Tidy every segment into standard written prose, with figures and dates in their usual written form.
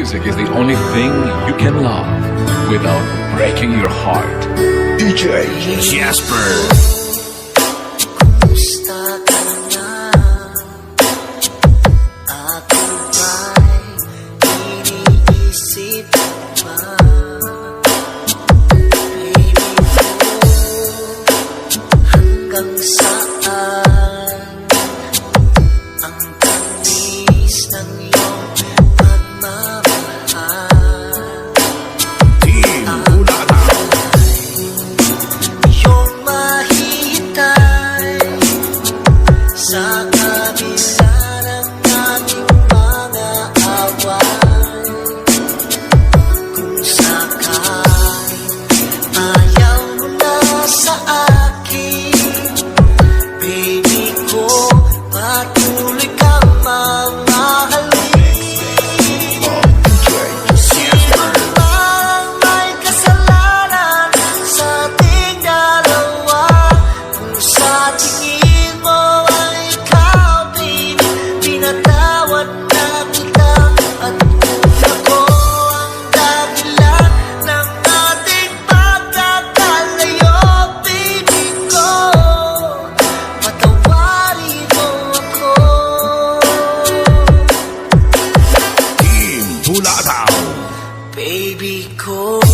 Music is the only thing you can love without breaking your heart. DJ Jasper. Kumusta ka na? Ako ba'y iniisip pa? Baby ko, hanggang saan ang tamis ng iyong pagmamahal? Team Bulataw. Iyong mahihintay sa kabila ng ating mga away. Kung sakaling ayaw mo na sa akin, baby ko, patuloy kang mamahalin. Parang may kasalanan sa ating dalawa. Kung sa tingin mo ay ikaw, baby, pinatawad na kita. At kung ako ang dahilan ng ating pagkakalayo, baby ko, patawarin mo ako. Team Bulataw. Baby ko,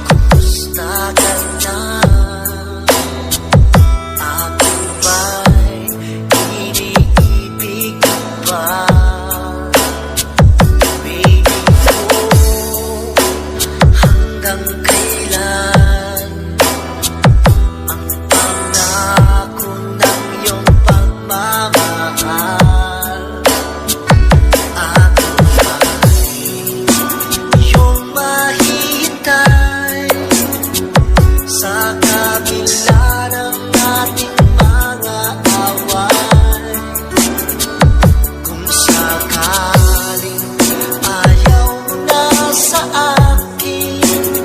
kumusta ka na? Ako ba'y iniibig pa? Baby ko, hanggang kailan ang pangako ng iyong pagmamahal? Ako ba'y iyong mahihintay sa kabila ng ating mga away? Kung sakaling ayaw mo na sa akin,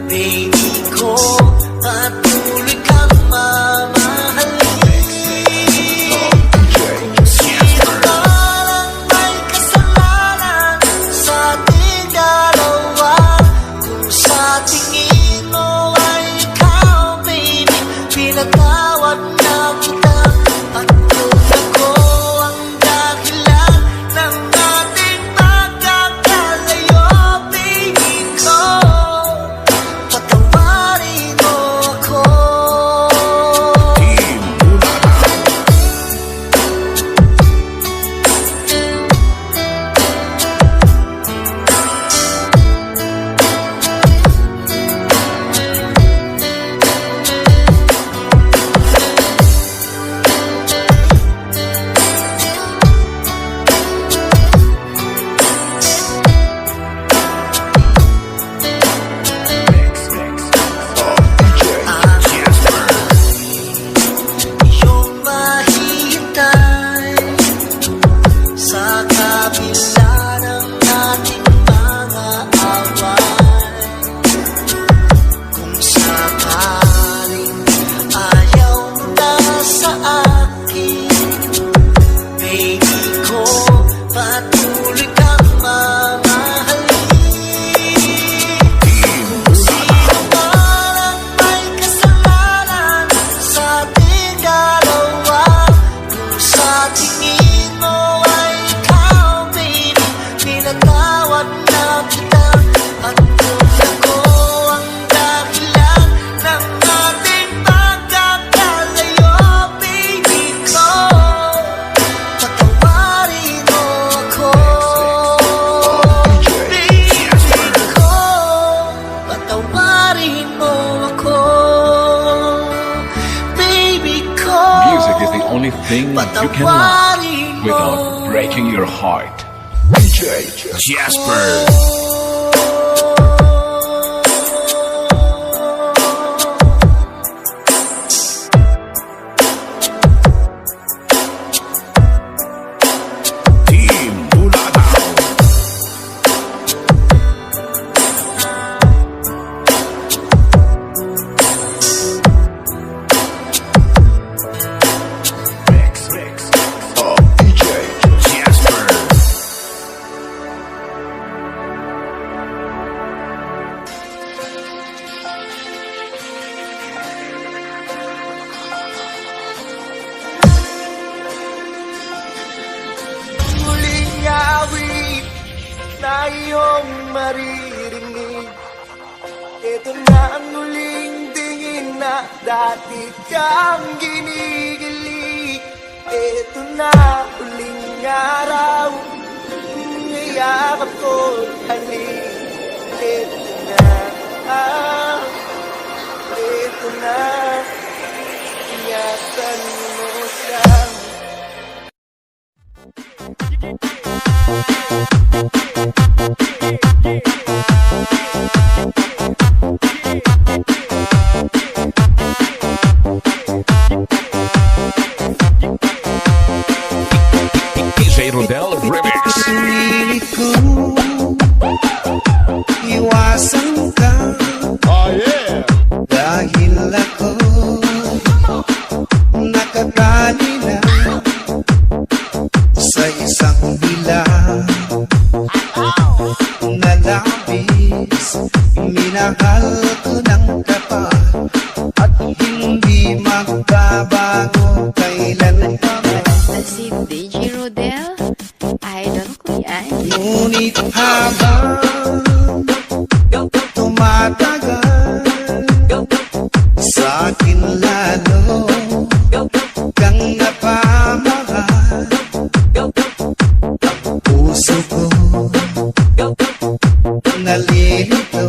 baby ko, patuloy kang mamahalin. Sino parang may kasalanan sa ating dalawa? Kung sa tingin mo ay ikaw, baby, pinatawad na kita. At kung ako ang dahilan ng ating pagkakalayo, baby ko, patawarin mo ako. Team Bulataw. Iyong mahihintay sa kabila ng ating mga away. Kung sakaling ayaw mo na sa akin, baby ko, patuloy kang mamahalin. Sino parang may kasalanan sa ating dalawa? Kung sa tingin mo ay ikaw, baby, pinatawad na kita. At kung ako ang dahilan ng ating pagkakalayo, baby ko, patawarin mo ako. Baby ko, patawarin mo ako. Baby ko, Music is the only thing you can love patawarin mo. without breaking your heart. DJ Jasper. Team Bulataw. na iyong maririnig. Ito na ang huling tingin na dati kang ginigilig. Ito na huling araw, ngayakap ko'y halik. Ito na, ito na, ingatan mo siya. DJ Rodel Remix. Pinilit ko iwasan ka. Oh yeah! Dahil ako nakatali na sa isang bilang na labis. Minahal ko ng tapat at hindi magbabago kailan pa man. Si DJ Rodel, idol ko yan. Ngunit habang tumatagal, sa akin lalo kang napamahal. Ang puso ko nalilito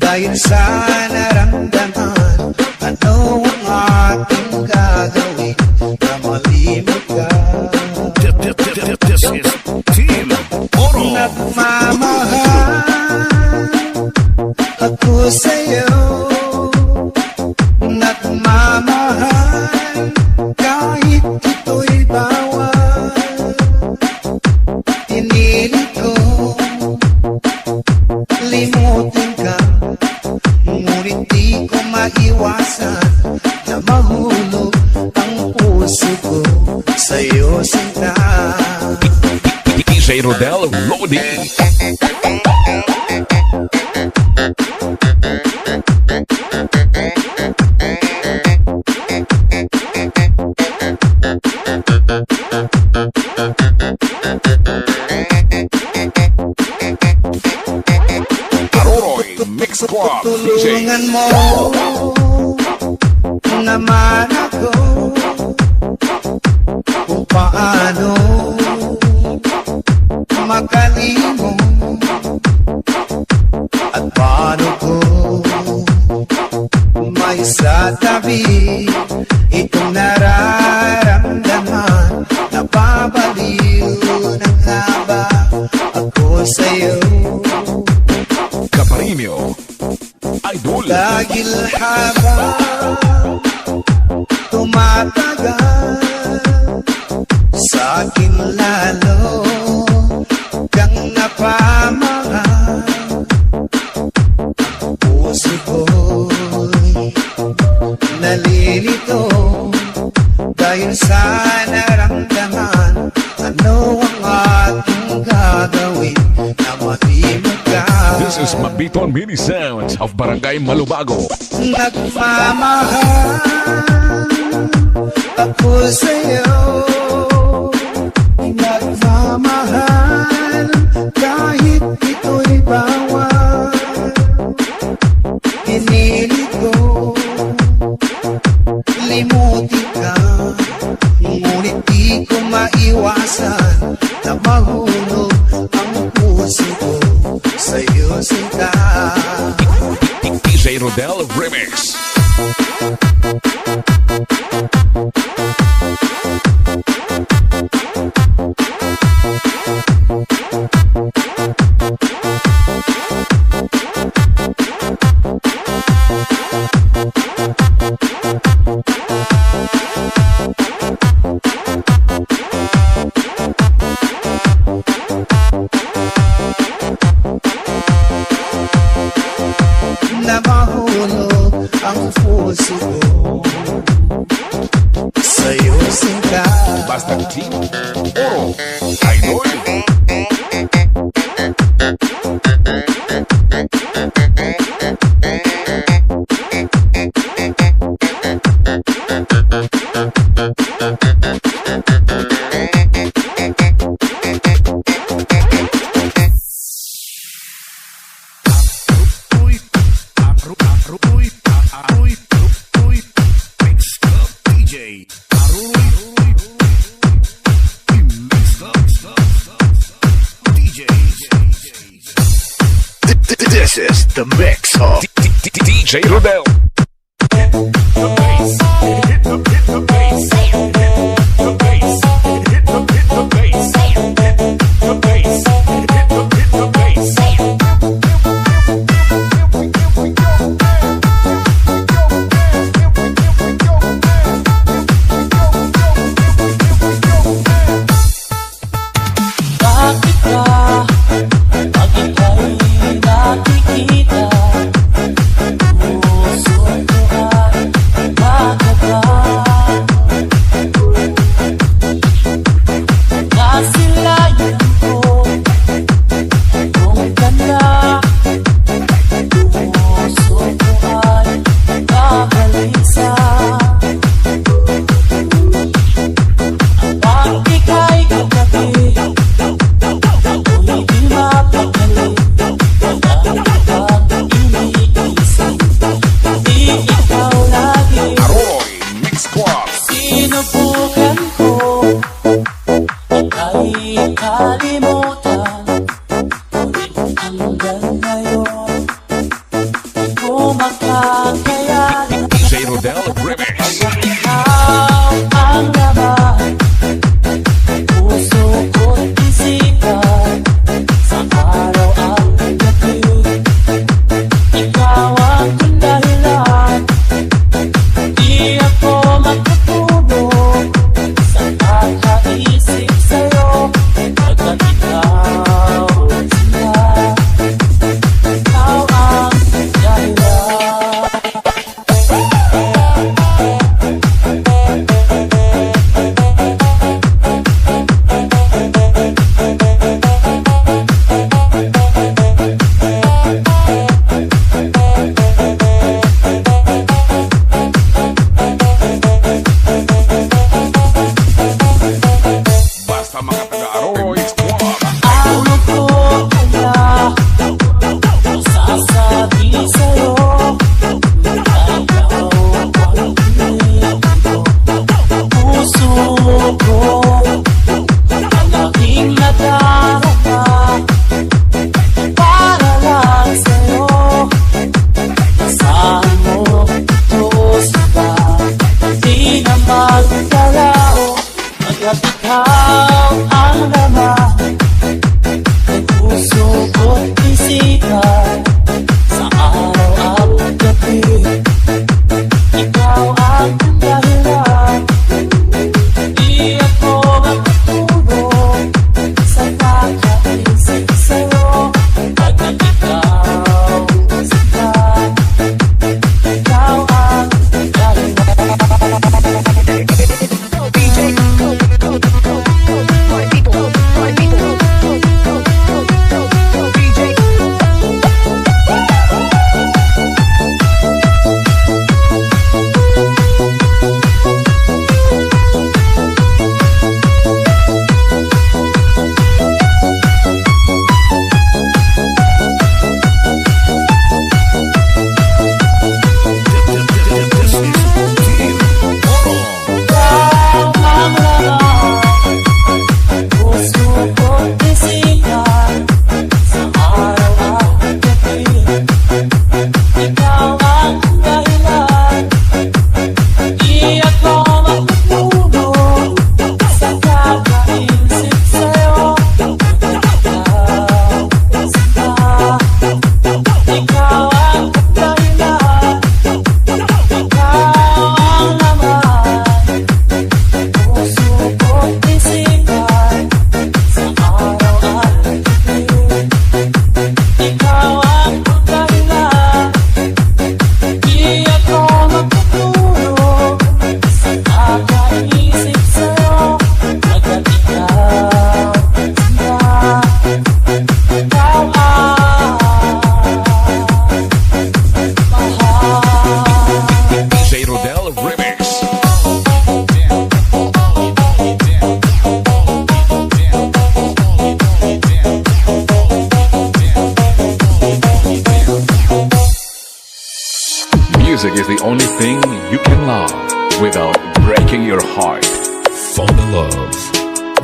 dahil sa naramdaman. Ano ang ating gagawin na malimot ka? This is Team Oro. Nagmamahal ako sa'yo. Nagmamahal kahit ito'y bawal. Pinilit ko limutin ka, ngunit di ko maiwasan na mahulog ang puso ko sa'yo, sinta. DJ Rodel Lodi. Aroroy Mix Club DJ. Tulungan mo naman ako kung paano makalimot at paano ko may satabi itong nararamdaman. Napabaliw na nga ba ako sa'yo? Caparimio Idol. Dahil habang tumatagal, sa akin lalo kang napamahal. Puso ko'y nalilito dahil sa naramdaman. Ano ang ating gagawin na malimot ka? This is Mabiton Mini Sounds of Barangay Malubago. Nagmamahal ako sa'yo. Nagmamahal kahit ito'y bawal. Hinilig ko limutin ka, ngunit di ko maiwasan na mahulog ang puso ko sa'yo, sinta. DJ Rodel Remix. This is the mix of DJ Rodel. The bass, hit the bass, hit the bass, hit the bass, hit the bass, hit the bass. Bakit ka? Bakit ka'y nakikita? Puso ko ay magkaka. Nasilayan ko kung ganda. Puso ko ay kakalisa. Ang ika'y kagabi. Hindi mapakali, wala kang iniisip, di ikaw lagi. Aroy Mix Club. Sinubukan ko, ika'y kalimutan, ngunit hanggang ngayon, di ko makakayanan. DJ Rodel Remix. Ikaw ang laman, puso ko't isipan, sa araw at gabi. Ikaw ang dahilan, di ako makatulog sa kakaisip sa'yo, pagkat ikaw sila. Ikaw ang dahilan. Basta mga taga-Aroy Mix Club. Ano ko kaya masasabi sa'yo? Ikaw ang piling ko, puso ko ang aking nadarama para lang sa'yo. Saan mo ito sila? Di na magkalao, pagkat ikaw ang laman ng puso ko't isipan, sa araw at gabi. Ikaw ang dahilan, di ako makatulog sa kakaisip sa'yo, pagkat ikaw sila. Ikaw ang dahilan. Music is the only thing you can love without breaking your heart. Fall in love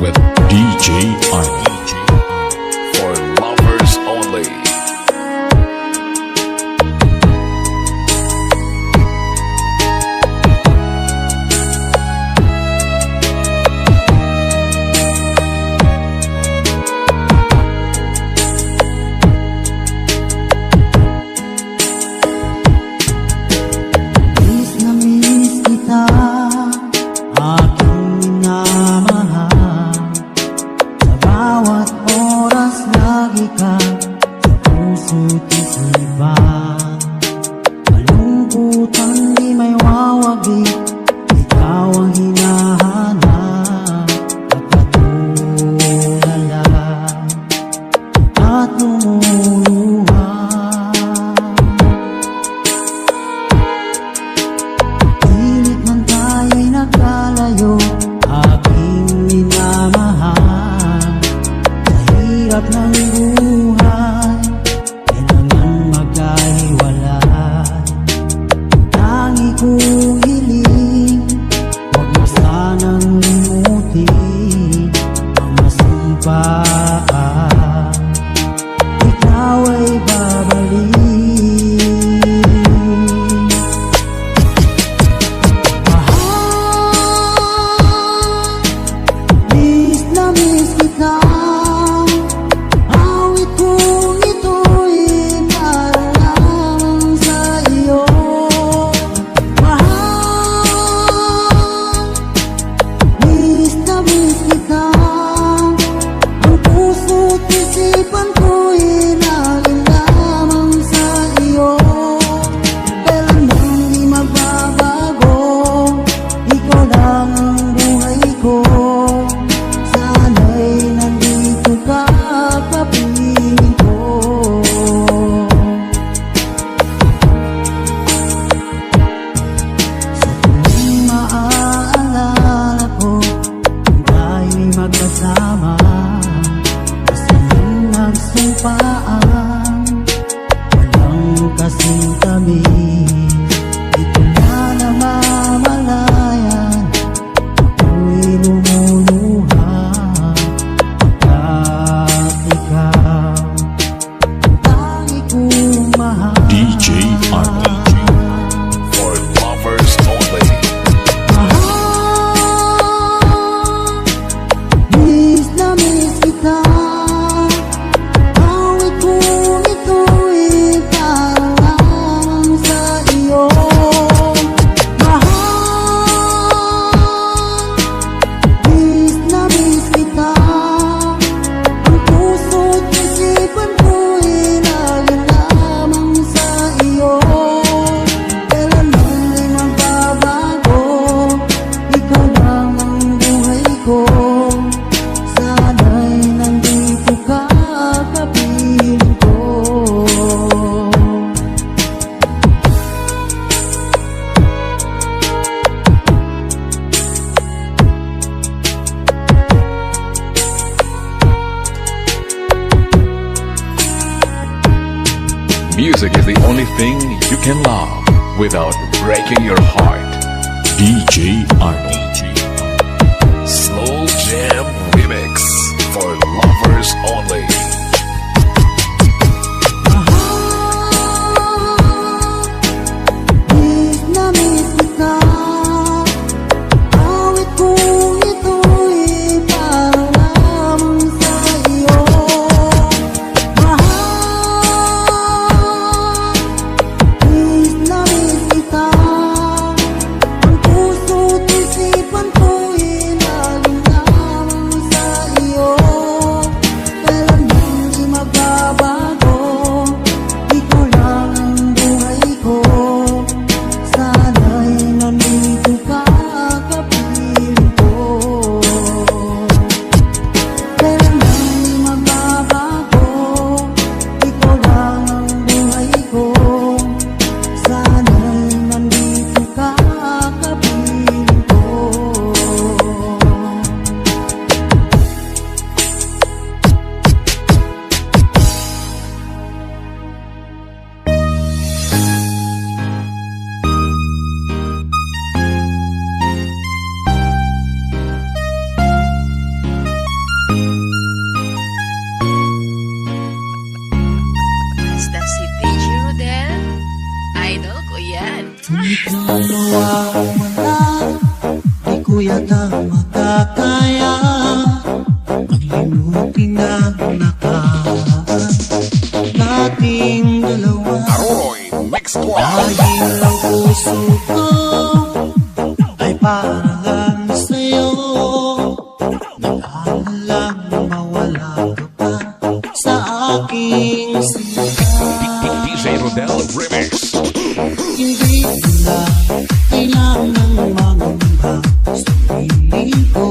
with DJ Arnie. For hirap ng buhay, kailangan magkahiwalay. Tangi kong hiling, huwag mo sanang limutin ang masimpaan. Ikaw ay babalik. Miss na miss kita, awit kong ito'y para lang sa iyo. Mahal, miss na miss kita, ang puso't isipan ko'y laging lamang sa iyo. Kailanman di magbabago, ikaw lang ang buhay ko. Sana'y nandito ka, kapiling ko. Sa tuwing maaalala ko, kung tayo'y magkasama, kasing nagsumpaan, walang kasing kami. Ito na namamalayan, ako'y lumuluha, pagkat ikaw ang tangi kong mahal. DJ Army. For lovers only. Mahal, miss na miss kita, awit kong ito'y para lang sa iyo. Mahal, miss na miss kita, ang puso't isipan ko'y laging lamang sa iyo. Kailanman ay magbabago, ikaw lang ang buhay ko. Sana'y nandito ka, kapiling ko. Music is the only thing you can love without breaking your heart. DJ Army. Slow Jam Remix for lovers only. Miss na miss kita, awit kong ito'y para lamang sa iyo. Mahal, miss na miss kita, ang puso't isipan ko'y laging lamang sa iyo. Kailanman di magbabago, ikaw lang ang buhay ko. Sana'y nandito ka, kapiling ko. Kailanman di magbabago, ikaw lang ang buhay ko. Sana'y nandito ka, kapiling ko. Basta si DJ Rodel, idol ko yan. Ikaw mawawala, di ko yata makakaya maglimutin ang nakaraan nating dalawa. Aroy Mix Squad. Dahil ang puso ko ay para lang sa'yo, nag-aalalang mawala ka pa sa aking simula. DJ Rodel Remix. Hindi ko na kailangang mangamba sa piling ko,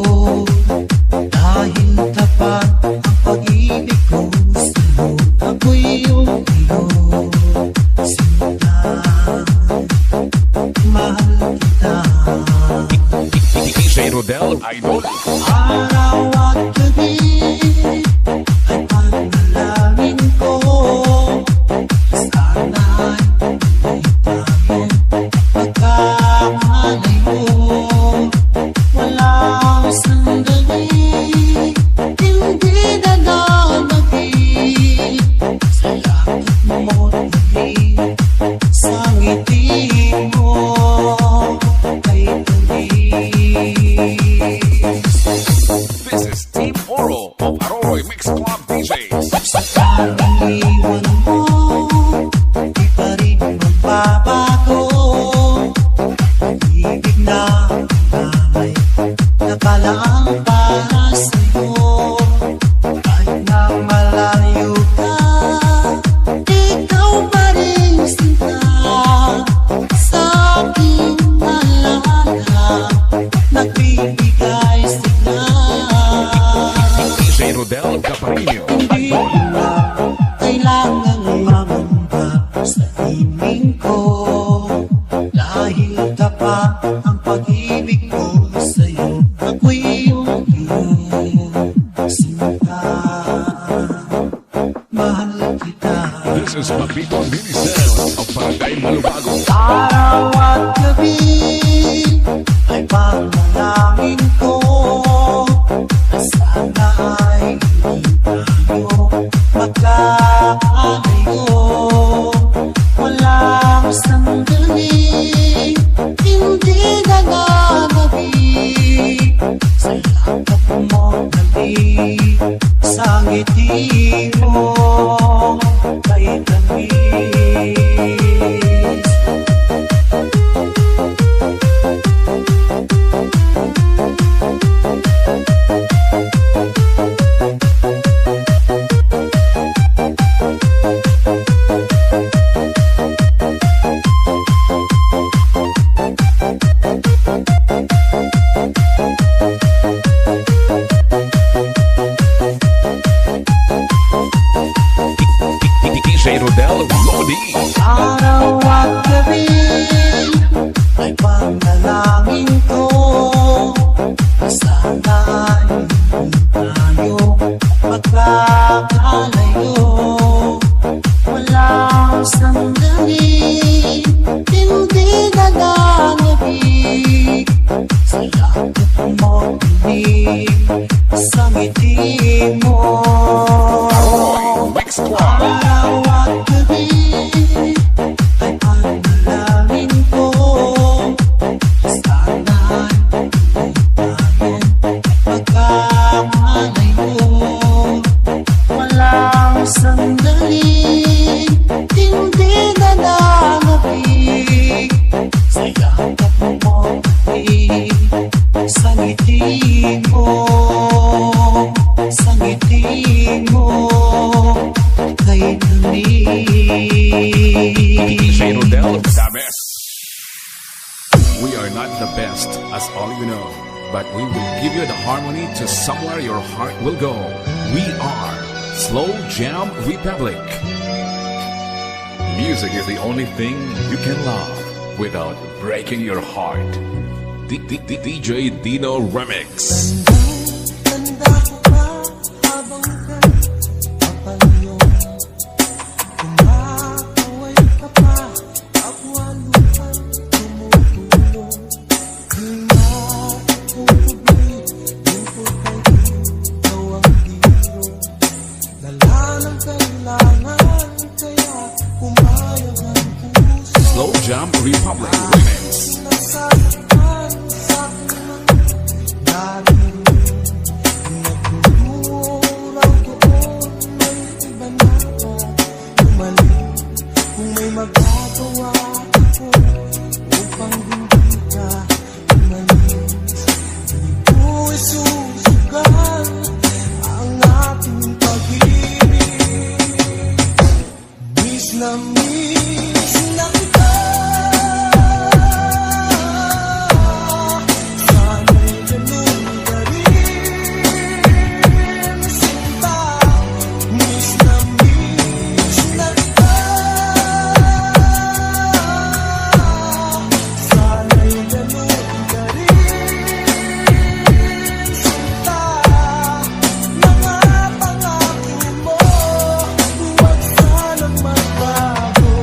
dahil tapat ang pag-ibig ko sa'yo. Ako'y iyong iyo, sinta, mahal kita. DJ Rodel Idol. Araw at gabi ay pag bass. Iwan mo, di pa rin magbabago. Ibig na ay nakalaang para sa'yo. Kahit na malayo ka, ikaw pa rin sinta. Sa aking alaala, nagbibigay sigla. DJ Rodel Caparino. Hindi na kailangang mamamba sa himing ko. Dahil tapat ang pag-ibig ko sa'yo. Ako'y iyong sinta. Mahal kita. This is Papito Mini Sounds of Barangay Malubago. Araw at gabi ay panalangin ko na sana ay hindi tayo magkakalayo. Walang sandali, hindi na nagabi sa yakap mo dali, sa ngiti mo kay tamis. DJ Rodel Lodi. Araw at gabi ay panalangin ko na sana hindi tayo magkakalayo. Walang sandali, hindi na nangabig sa yakap mo dinig, sa ngiti mo. Mix Squad. Araw at gabi ay panalangin ko na sana hindi tayo magkakalayo. Walang sandali, hindi na nangabig sa yakap mo dinig, sa ngiti mo, sa ngiti mo kay tamis. DJ Rodel the best. We are not the best, as all you know, but we will give you the harmony to somewhere your heart will go. We are Slow Jam Republic. Music is the only thing you can love without breaking your heart. DJ Dino Remix. Tanda ko ba habang papalayo? Kumakaway ka pa, akwaluhan tumutulong. Kailangan kong tubig, yung putay ikaw ang biro. Dala ng kailangan, kaya pumayag ang puso. Slow Jam Republic Remix. Nasasaktan sa akin namin. Nagtuturaw doon, may iba na ba umaling? Kung may magagawa ako upang hindi ka umalis, hindi ko isusugal ang ating pag-ibig. Miss na kita. Sana'y ganun ka rin, sinta. Miss na kita. Sana'y ganun ka rin, sinta. Mga pangako mo, huwag sanang magbago.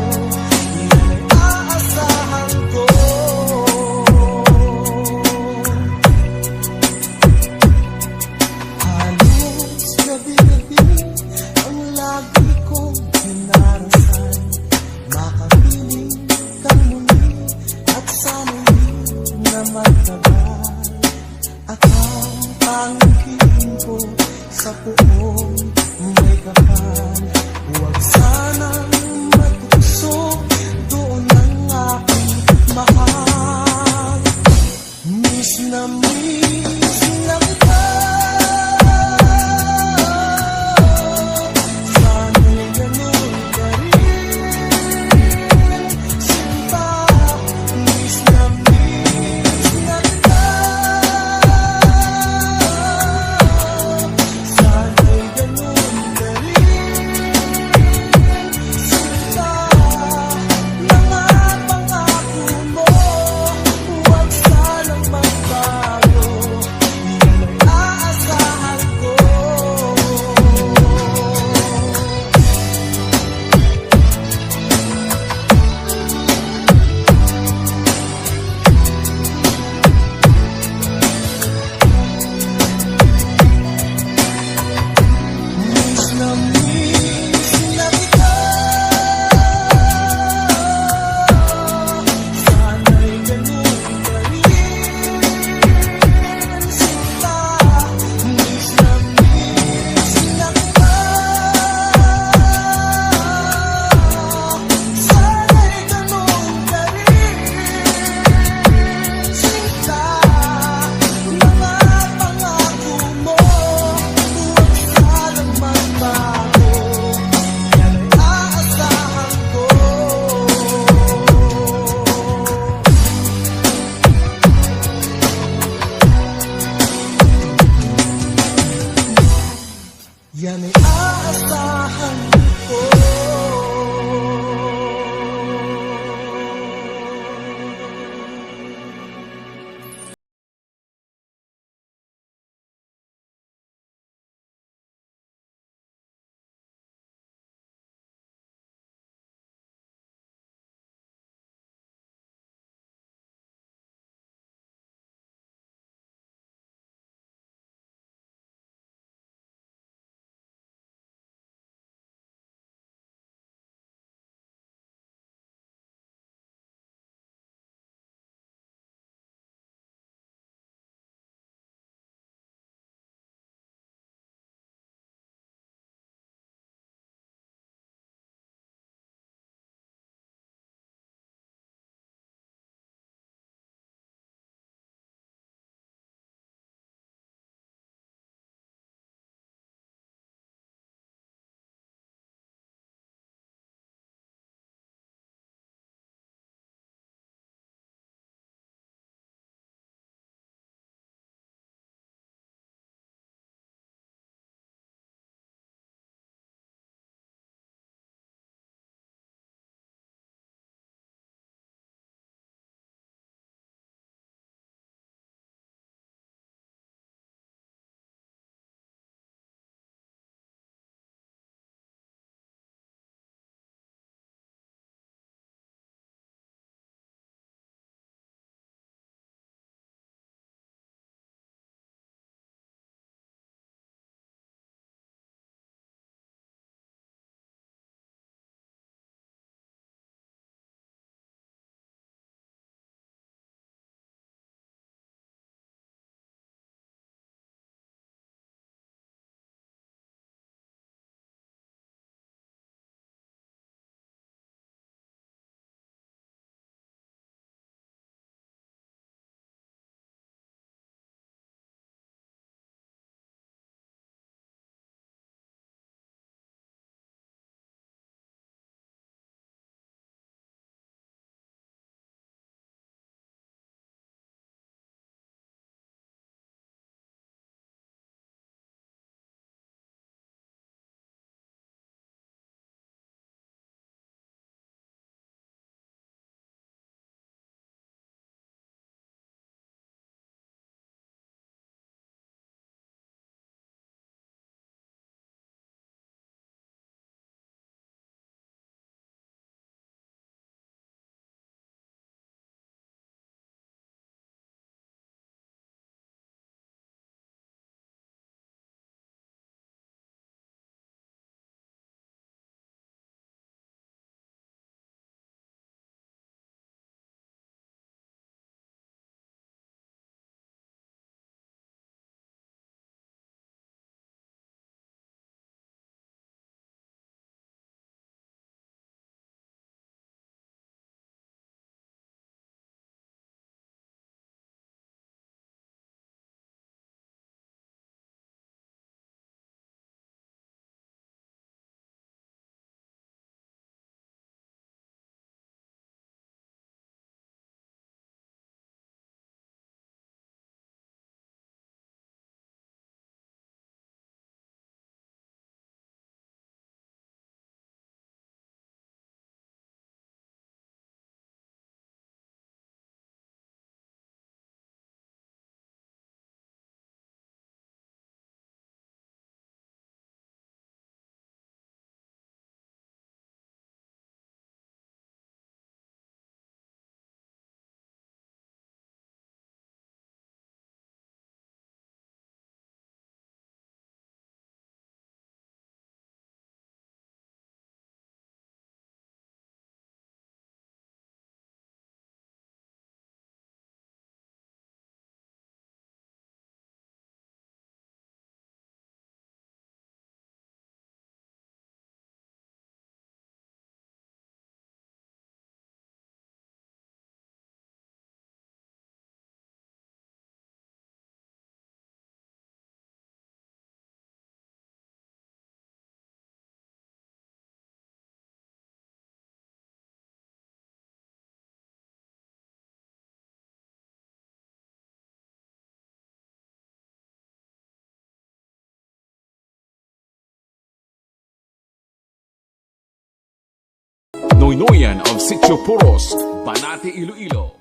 Noynoyan of Sitio Puros, Banati, Iloilo.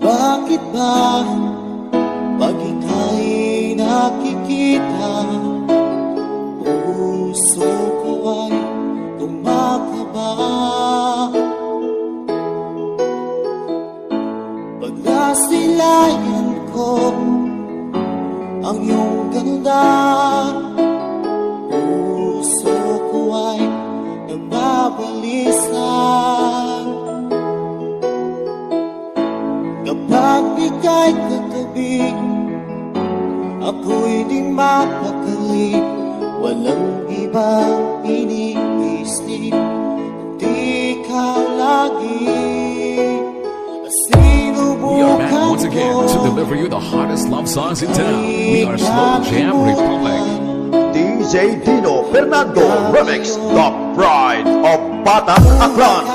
Bakit ba pag ika'y nakikita, puso ko ay kumakaba? Pag nasilayan ko ang iyong ganda, puso ko ay nababalisan. Kapag ika'y katabi, ako'y di mapakali. Walang ibang iniisip, di ikaw lagi. We are back once again to deliver you the hottest love songs in town. We are Slow Jam Republic. DJ Dino Fernando Remix, The Pride of Batang Aklan.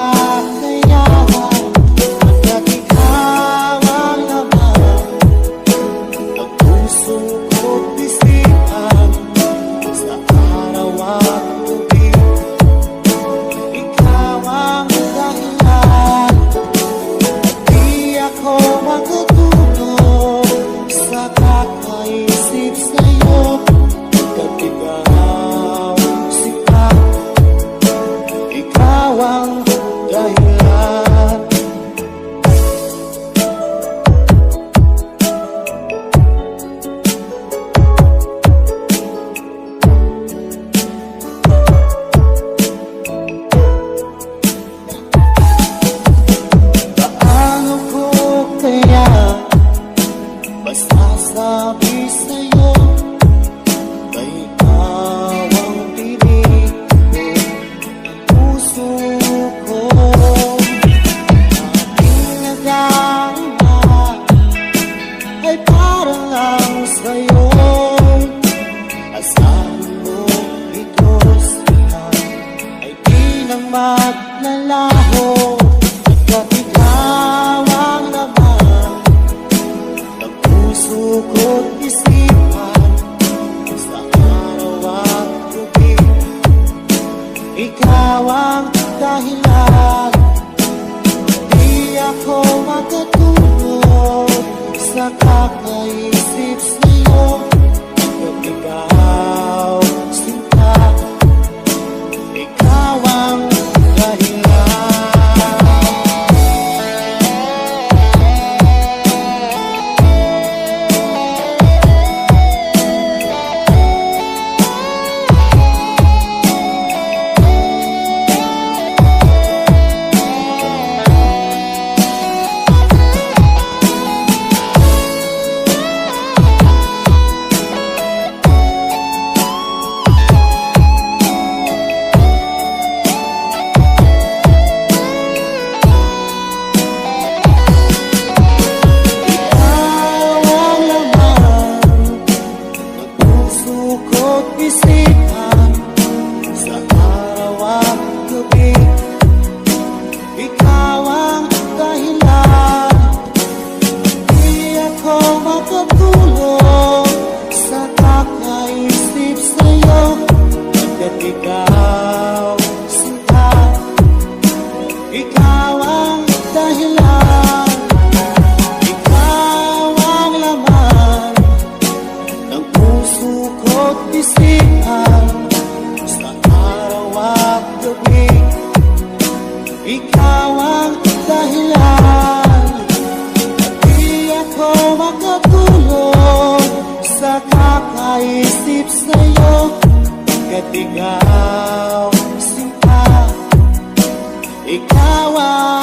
Sabi sa'yo, may ikaw ang pinig ng puso ko. Aking nagdama ay parang lang sa'yo. Asahan mo ito sila ay di nang maglalaho. At ikaw ang laman ng puso ko't isipan, sa araw at gabi. Ikaw ang dahilan, di ako makatulog sa kakaisip sa'yo. Pag ikaw sinta, ikaw ang dahilan. Ikaw, sinta, ikaw ang dahilan, ikaw ang laman ng puso ko't isipan, sa araw at gabi. Ikaw ang dahilan, at di ako makatulog sa kakaisip sa'yo. At ikaw, sinta, ikaw ang